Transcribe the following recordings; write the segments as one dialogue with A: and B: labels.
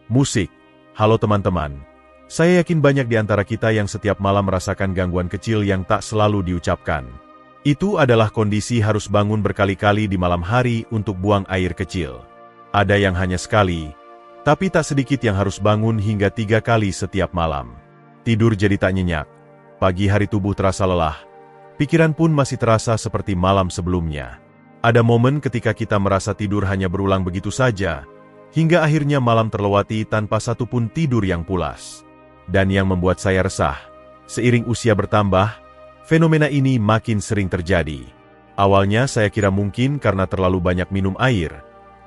A: Musik. Halo teman-teman. Saya yakin banyak di antara kita yang setiap malam merasakan gangguan kecil yang tak selalu diucapkan. Itu adalah kondisi harus bangun berkali-kali di malam hari untuk buang air kecil. Ada yang hanya sekali, tapi tak sedikit yang harus bangun hingga 3 kali setiap malam. Tidur jadi tak nyenyak. Pagi hari tubuh terasa lelah. Pikiran pun masih terasa seperti malam sebelumnya. Ada momen ketika kita merasa tidur hanya berulang begitu saja, hingga akhirnya malam terlewati tanpa satupun tidur yang pulas. Dan yang membuat saya resah, seiring usia bertambah, fenomena ini makin sering terjadi. Awalnya saya kira mungkin karena terlalu banyak minum air,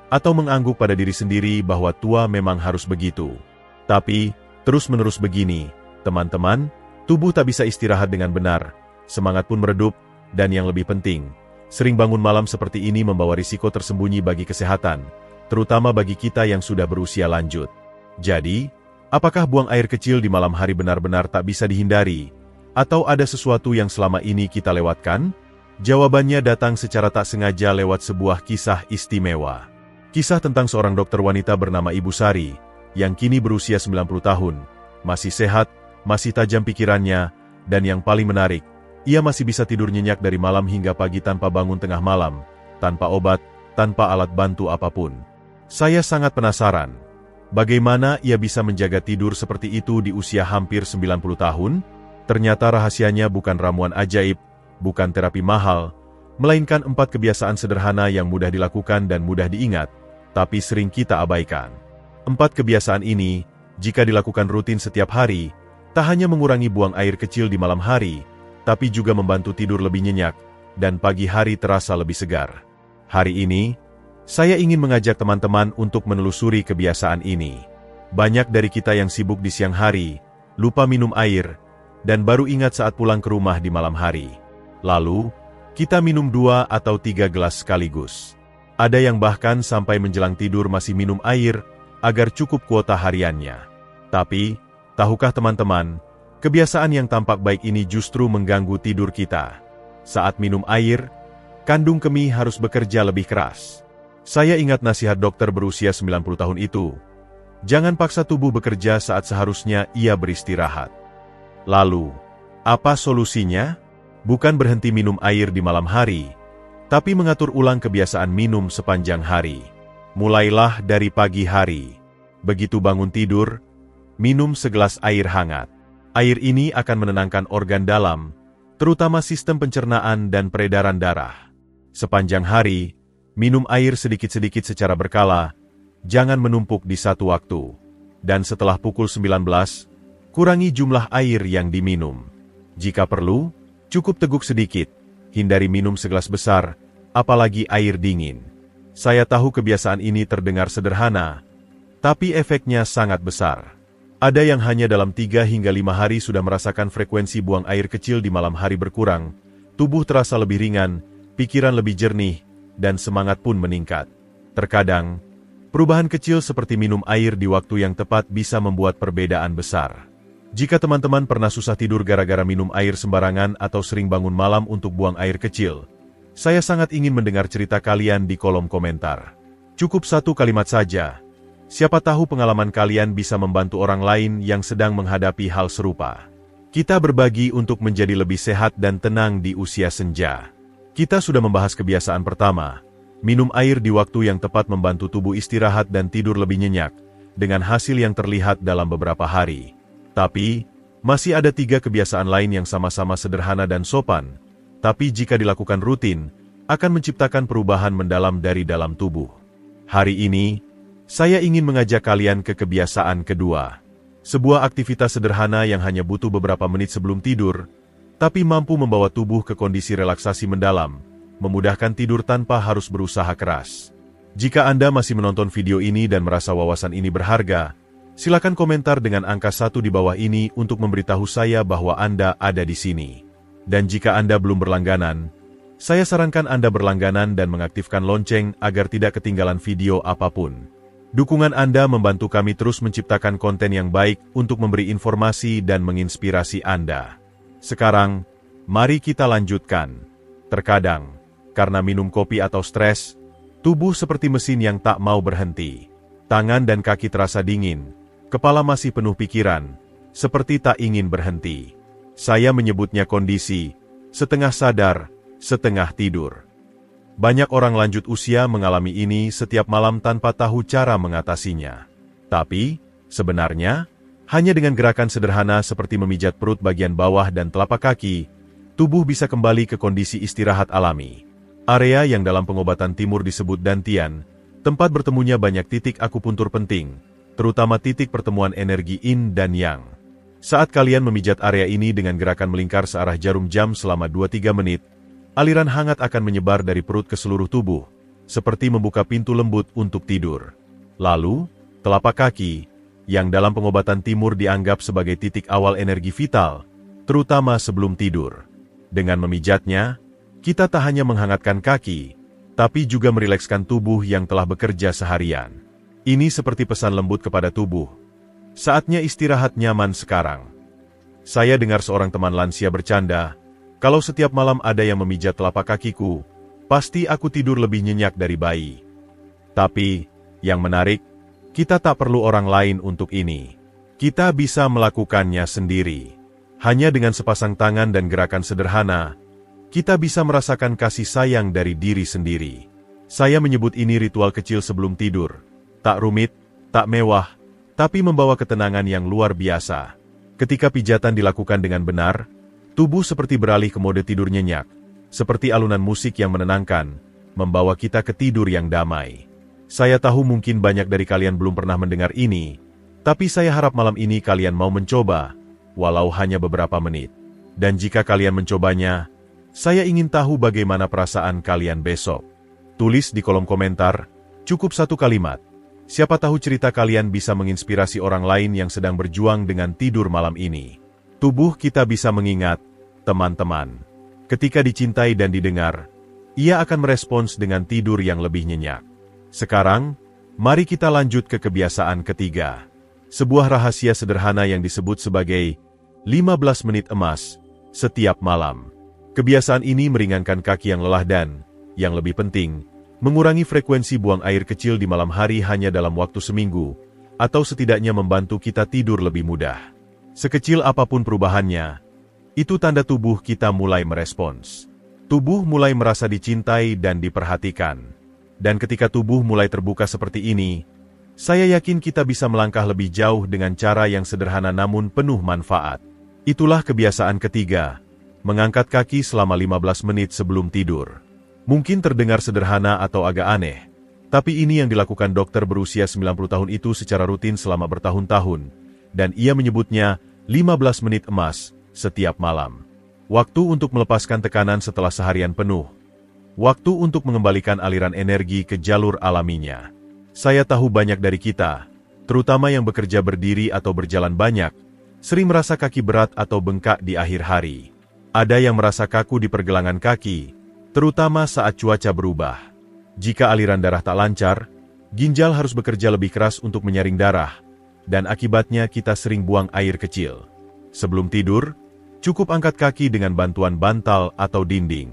A: atau mengangguk pada diri sendiri bahwa tua memang harus begitu. Tapi, terus-menerus begini, teman-teman, tubuh tak bisa istirahat dengan benar, semangat pun meredup, dan yang lebih penting, sering bangun malam seperti ini membawa risiko tersembunyi bagi kesehatan, terutama bagi kita yang sudah berusia lanjut. Jadi, apakah buang air kecil di malam hari benar-benar tak bisa dihindari? Atau ada sesuatu yang selama ini kita lewatkan? Jawabannya datang secara tak sengaja lewat sebuah kisah istimewa. Kisah tentang seorang dokter wanita bernama Ibu Sari, yang kini berusia 90 tahun, masih sehat, masih tajam pikirannya, dan yang paling menarik, ia masih bisa tidur nyenyak dari malam hingga pagi tanpa bangun tengah malam, tanpa obat, tanpa alat bantu apapun. Saya sangat penasaran, bagaimana ia bisa menjaga tidur seperti itu di usia hampir 90 tahun? Ternyata rahasianya bukan ramuan ajaib, bukan terapi mahal, melainkan 4 kebiasaan sederhana yang mudah dilakukan dan mudah diingat, tapi sering kita abaikan. 4 kebiasaan ini, jika dilakukan rutin setiap hari, tak hanya mengurangi buang air kecil di malam hari, tapi juga membantu tidur lebih nyenyak, dan pagi hari terasa lebih segar. Hari ini, saya ingin mengajak teman-teman untuk menelusuri kebiasaan ini. Banyak dari kita yang sibuk di siang hari, lupa minum air, dan baru ingat saat pulang ke rumah di malam hari. Lalu, kita minum 2 atau 3 gelas sekaligus. Ada yang bahkan sampai menjelang tidur masih minum air, agar cukup kuota hariannya. Tapi, tahukah teman-teman, kebiasaan yang tampak baik ini justru mengganggu tidur kita. Saat minum air, kandung kemih harus bekerja lebih keras. Saya ingat nasihat dokter berusia 90 tahun itu. Jangan paksa tubuh bekerja saat seharusnya ia beristirahat. Lalu, apa solusinya? Bukan berhenti minum air di malam hari, tapi mengatur ulang kebiasaan minum sepanjang hari. Mulailah dari pagi hari. Begitu bangun tidur, minum segelas air hangat. Air ini akan menenangkan organ dalam, terutama sistem pencernaan dan peredaran darah. Sepanjang hari, minum air sedikit-sedikit secara berkala, jangan menumpuk di satu waktu. Dan setelah pukul 19, kurangi jumlah air yang diminum. Jika perlu, cukup teguk sedikit, hindari minum segelas besar, apalagi air dingin. Saya tahu kebiasaan ini terdengar sederhana, tapi efeknya sangat besar. Ada yang hanya dalam 3 hingga 5 hari sudah merasakan frekuensi buang air kecil di malam hari berkurang, tubuh terasa lebih ringan, pikiran lebih jernih, dan semangat pun meningkat. Terkadang, perubahan kecil seperti minum air di waktu yang tepat bisa membuat perbedaan besar. Jika teman-teman pernah susah tidur gara-gara minum air sembarangan atau sering bangun malam untuk buang air kecil, saya sangat ingin mendengar cerita kalian di kolom komentar. Cukup 1 kalimat saja. Siapa tahu pengalaman kalian bisa membantu orang lain yang sedang menghadapi hal serupa. Kita berbagi untuk menjadi lebih sehat dan tenang di usia senja. Kita sudah membahas kebiasaan pertama, minum air di waktu yang tepat membantu tubuh istirahat dan tidur lebih nyenyak, dengan hasil yang terlihat dalam beberapa hari. Tapi, masih ada 3 kebiasaan lain yang sama-sama sederhana dan sopan, tapi jika dilakukan rutin, akan menciptakan perubahan mendalam dari dalam tubuh. Hari ini, saya ingin mengajak kalian ke kebiasaan kedua. Sebuah aktivitas sederhana yang hanya butuh beberapa menit sebelum tidur, tapi mampu membawa tubuh ke kondisi relaksasi mendalam, memudahkan tidur tanpa harus berusaha keras. Jika Anda masih menonton video ini dan merasa wawasan ini berharga, silakan komentar dengan angka 1 di bawah ini untuk memberitahu saya bahwa Anda ada di sini. Dan jika Anda belum berlangganan, saya sarankan Anda berlangganan dan mengaktifkan lonceng agar tidak ketinggalan video apapun. Dukungan Anda membantu kami terus menciptakan konten yang baik untuk memberi informasi dan menginspirasi Anda. Sekarang, mari kita lanjutkan. Terkadang, karena minum kopi atau stres, tubuh seperti mesin yang tak mau berhenti. Tangan dan kaki terasa dingin, kepala masih penuh pikiran, seperti tak ingin berhenti. Saya menyebutnya kondisi setengah sadar, setengah tidur. Banyak orang lanjut usia mengalami ini setiap malam tanpa tahu cara mengatasinya. Tapi, sebenarnya, hanya dengan gerakan sederhana seperti memijat perut bagian bawah dan telapak kaki, tubuh bisa kembali ke kondisi istirahat alami. Area yang dalam pengobatan timur disebut dantian, tempat bertemunya banyak titik akupuntur penting, terutama titik pertemuan energi yin dan yang. Saat kalian memijat area ini dengan gerakan melingkar searah jarum jam selama 2-3 menit, aliran hangat akan menyebar dari perut ke seluruh tubuh, seperti membuka pintu lembut untuk tidur. Lalu, telapak kaki, yang dalam pengobatan timur dianggap sebagai titik awal energi vital, terutama sebelum tidur. Dengan memijatnya, kita tak hanya menghangatkan kaki, tapi juga merilekskan tubuh yang telah bekerja seharian. Ini seperti pesan lembut kepada tubuh. Saatnya istirahat nyaman sekarang. Saya dengar seorang teman lansia bercanda, kalau setiap malam ada yang memijat telapak kakiku, pasti aku tidur lebih nyenyak dari bayi. Tapi, yang menarik, kita tak perlu orang lain untuk ini. Kita bisa melakukannya sendiri. Hanya dengan sepasang tangan dan gerakan sederhana, kita bisa merasakan kasih sayang dari diri sendiri. Saya menyebut ini ritual kecil sebelum tidur. Tak rumit, tak mewah, tapi membawa ketenangan yang luar biasa. Ketika pijatan dilakukan dengan benar, tubuh seperti beralih ke mode tidur nyenyak, seperti alunan musik yang menenangkan, membawa kita ke tidur yang damai. Saya tahu mungkin banyak dari kalian belum pernah mendengar ini, tapi saya harap malam ini kalian mau mencoba, walau hanya beberapa menit. Dan jika kalian mencobanya, saya ingin tahu bagaimana perasaan kalian besok. Tulis di kolom komentar, cukup satu kalimat. Siapa tahu cerita kalian bisa menginspirasi orang lain yang sedang berjuang dengan tidur malam ini. Tubuh kita bisa mengingat, teman-teman. Ketika dicintai dan didengar, ia akan merespons dengan tidur yang lebih nyenyak. Sekarang, mari kita lanjut ke kebiasaan ketiga. Sebuah rahasia sederhana yang disebut sebagai 15 menit emas setiap malam. Kebiasaan ini meringankan kaki yang lelah dan, yang lebih penting, mengurangi frekuensi buang air kecil di malam hari hanya dalam waktu seminggu, atau setidaknya membantu kita tidur lebih mudah. Sekecil apapun perubahannya, itu tanda tubuh kita mulai merespons. Tubuh mulai merasa dicintai dan diperhatikan. Dan ketika tubuh mulai terbuka seperti ini, saya yakin kita bisa melangkah lebih jauh dengan cara yang sederhana namun penuh manfaat. Itulah kebiasaan ketiga, mengangkat kaki selama 15 menit sebelum tidur. Mungkin terdengar sederhana atau agak aneh, tapi ini yang dilakukan dokter berusia 90 tahun itu secara rutin selama bertahun-tahun, dan ia menyebutnya 15 menit emas setiap malam. Waktu untuk melepaskan tekanan setelah seharian penuh. Waktu untuk mengembalikan aliran energi ke jalur alaminya. Saya tahu banyak dari kita, terutama yang bekerja berdiri atau berjalan banyak, sering merasa kaki berat atau bengkak di akhir hari. Ada yang merasa kaku di pergelangan kaki, terutama saat cuaca berubah. Jika aliran darah tak lancar, ginjal harus bekerja lebih keras untuk menyaring darah, dan akibatnya kita sering buang air kecil. Sebelum tidur, cukup angkat kaki dengan bantuan bantal atau dinding.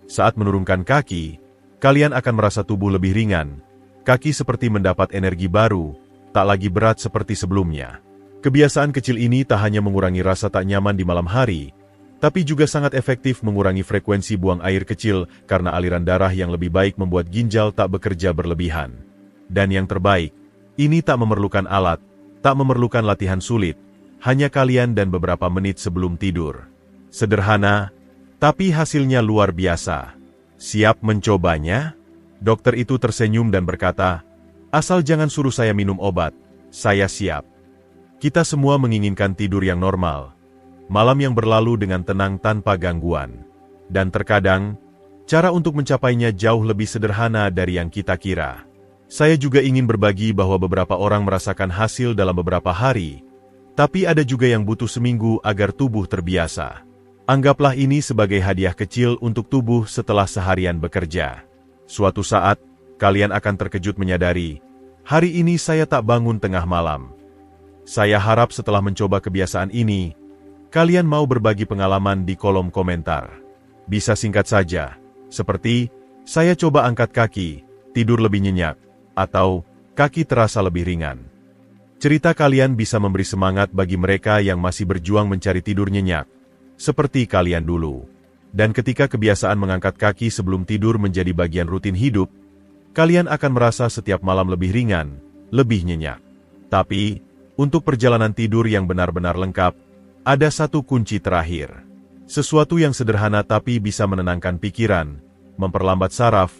A: Saat menurunkan kaki, kalian akan merasa tubuh lebih ringan, kaki seperti mendapat energi baru, tak lagi berat seperti sebelumnya. Kebiasaan kecil ini tak hanya mengurangi rasa tak nyaman di malam hari, tapi juga sangat efektif mengurangi frekuensi buang air kecil karena aliran darah yang lebih baik membuat ginjal tak bekerja berlebihan. Dan yang terbaik, ini tak memerlukan alat, tak memerlukan latihan sulit, hanya kalian dan beberapa menit sebelum tidur. Sederhana, tapi hasilnya luar biasa. Siap mencobanya? Dokter itu tersenyum dan berkata, asal jangan suruh saya minum obat, saya siap. Kita semua menginginkan tidur yang normal. Malam yang berlalu dengan tenang tanpa gangguan. Dan terkadang, cara untuk mencapainya jauh lebih sederhana dari yang kita kira. Saya juga ingin berbagi bahwa beberapa orang merasakan hasil dalam beberapa hari, tapi ada juga yang butuh seminggu agar tubuh terbiasa. Anggaplah ini sebagai hadiah kecil untuk tubuh setelah seharian bekerja. Suatu saat, kalian akan terkejut menyadari, hari ini saya tak bangun tengah malam. Saya harap setelah mencoba kebiasaan ini, kalian mau berbagi pengalaman di kolom komentar. Bisa singkat saja, seperti, saya coba angkat kaki, tidur lebih nyenyak, atau, kaki terasa lebih ringan. Cerita kalian bisa memberi semangat bagi mereka yang masih berjuang mencari tidur nyenyak, seperti kalian dulu. Dan ketika kebiasaan mengangkat kaki sebelum tidur menjadi bagian rutin hidup, kalian akan merasa setiap malam lebih ringan, lebih nyenyak. Tapi, untuk perjalanan tidur yang benar-benar lengkap, ada satu kunci terakhir. Sesuatu yang sederhana tapi bisa menenangkan pikiran, memperlambat saraf,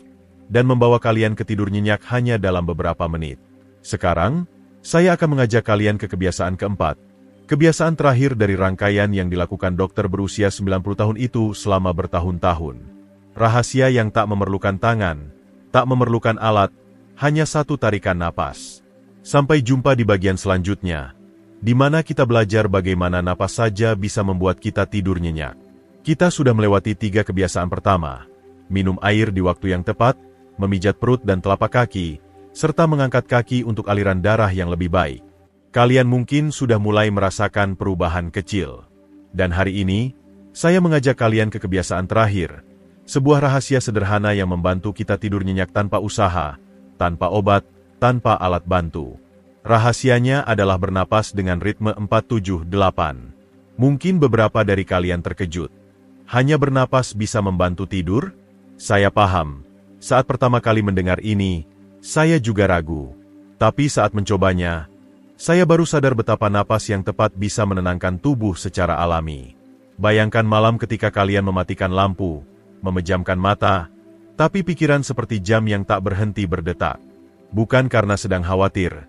A: dan membawa kalian ke tidur nyenyak hanya dalam beberapa menit. Sekarang, saya akan mengajak kalian ke kebiasaan keempat. Kebiasaan terakhir dari rangkaian yang dilakukan dokter berusia 90 tahun itu selama bertahun-tahun. Rahasia yang tak memerlukan tangan, tak memerlukan alat, hanya satu tarikan napas. Sampai jumpa di bagian selanjutnya, di mana kita belajar bagaimana napas saja bisa membuat kita tidur nyenyak. Kita sudah melewati 3 kebiasaan pertama, minum air di waktu yang tepat, memijat perut dan telapak kaki, serta mengangkat kaki untuk aliran darah yang lebih baik. Kalian mungkin sudah mulai merasakan perubahan kecil. Dan hari ini, saya mengajak kalian ke kebiasaan terakhir, sebuah rahasia sederhana yang membantu kita tidur nyenyak tanpa usaha, tanpa obat, tanpa alat bantu. Rahasianya adalah bernapas dengan ritme 4-7-8. Mungkin beberapa dari kalian terkejut. Hanya bernapas bisa membantu tidur? Saya paham. Saat pertama kali mendengar ini, saya juga ragu. Tapi saat mencobanya, saya baru sadar betapa napas yang tepat bisa menenangkan tubuh secara alami. Bayangkan malam ketika kalian mematikan lampu, memejamkan mata, tapi pikiran seperti jam yang tak berhenti berdetak. Bukan karena sedang khawatir,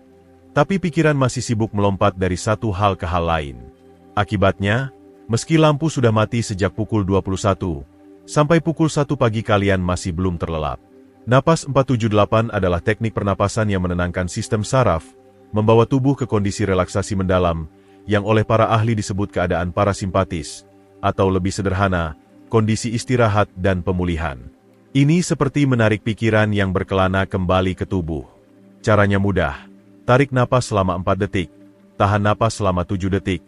A: tapi pikiran masih sibuk melompat dari satu hal ke hal lain. Akibatnya, meski lampu sudah mati sejak pukul 21, sampai pukul 1 pagi kalian masih belum terlelap. Napas 4-7-8 adalah teknik pernapasan yang menenangkan sistem saraf, membawa tubuh ke kondisi relaksasi mendalam, yang oleh para ahli disebut keadaan parasimpatis, atau lebih sederhana, kondisi istirahat dan pemulihan. Ini seperti menarik pikiran yang berkelana kembali ke tubuh. Caranya mudah. Tarik napas selama 4 detik, tahan napas selama 7 detik,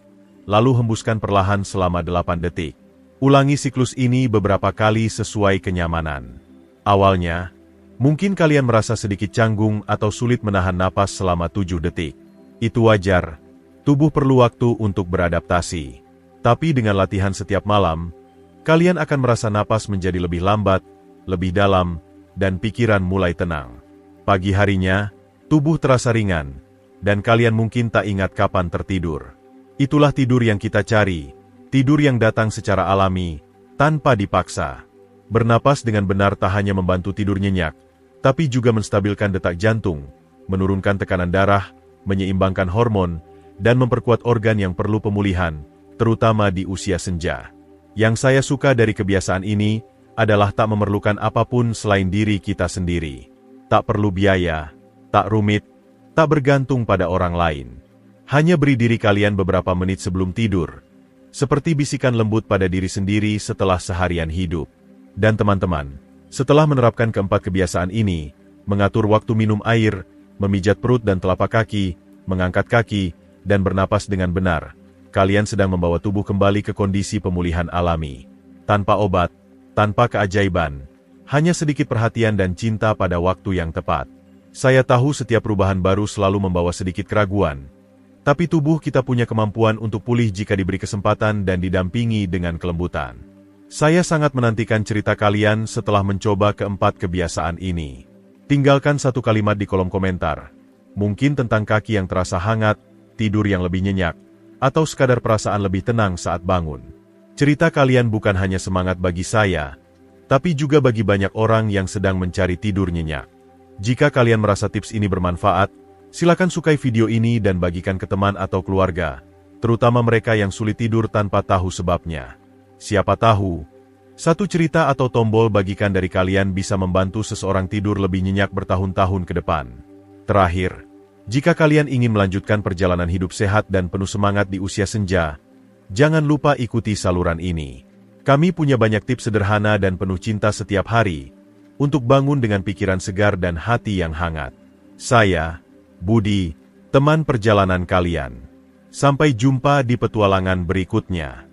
A: lalu hembuskan perlahan selama 8 detik. Ulangi siklus ini beberapa kali sesuai kenyamanan. Awalnya, mungkin kalian merasa sedikit canggung atau sulit menahan napas selama 7 detik. Itu wajar, tubuh perlu waktu untuk beradaptasi. Tapi dengan latihan setiap malam, kalian akan merasa napas menjadi lebih lambat, lebih dalam, dan pikiran mulai tenang. Pagi harinya, tubuh terasa ringan, dan kalian mungkin tak ingat kapan tertidur. Itulah tidur yang kita cari, tidur yang datang secara alami, tanpa dipaksa. Bernapas dengan benar tak hanya membantu tidur nyenyak, tapi juga menstabilkan detak jantung, menurunkan tekanan darah, menyeimbangkan hormon, dan memperkuat organ yang perlu pemulihan, terutama di usia senja. Yang saya suka dari kebiasaan ini adalah tak memerlukan apapun selain diri kita sendiri. Tak perlu biaya, tak rumit, tak bergantung pada orang lain. Hanya beri diri kalian beberapa menit sebelum tidur, seperti bisikan lembut pada diri sendiri setelah seharian hidup. Dan teman-teman, setelah menerapkan keempat kebiasaan ini, mengatur waktu minum air, memijat perut dan telapak kaki, mengangkat kaki, dan bernapas dengan benar, kalian sedang membawa tubuh kembali ke kondisi pemulihan alami. Tanpa obat, tanpa keajaiban, hanya sedikit perhatian dan cinta pada waktu yang tepat. Saya tahu setiap perubahan baru selalu membawa sedikit keraguan, tapi tubuh kita punya kemampuan untuk pulih jika diberi kesempatan dan didampingi dengan kelembutan. Saya sangat menantikan cerita kalian setelah mencoba keempat kebiasaan ini. Tinggalkan satu kalimat di kolom komentar. Mungkin tentang kaki yang terasa hangat, tidur yang lebih nyenyak, atau sekadar perasaan lebih tenang saat bangun. Cerita kalian bukan hanya semangat bagi saya, tapi juga bagi banyak orang yang sedang mencari tidur nyenyak. Jika kalian merasa tips ini bermanfaat, silakan sukai video ini dan bagikan ke teman atau keluarga, terutama mereka yang sulit tidur tanpa tahu sebabnya. Siapa tahu, satu cerita atau tombol bagikan dari kalian bisa membantu seseorang tidur lebih nyenyak bertahun-tahun ke depan. Terakhir, jika kalian ingin melanjutkan perjalanan hidup sehat dan penuh semangat di usia senja, jangan lupa ikuti saluran ini. Kami punya banyak tips sederhana dan penuh cinta setiap hari, untuk bangun dengan pikiran segar dan hati yang hangat. Saya, Budi, teman perjalanan kalian. Sampai jumpa di petualangan berikutnya.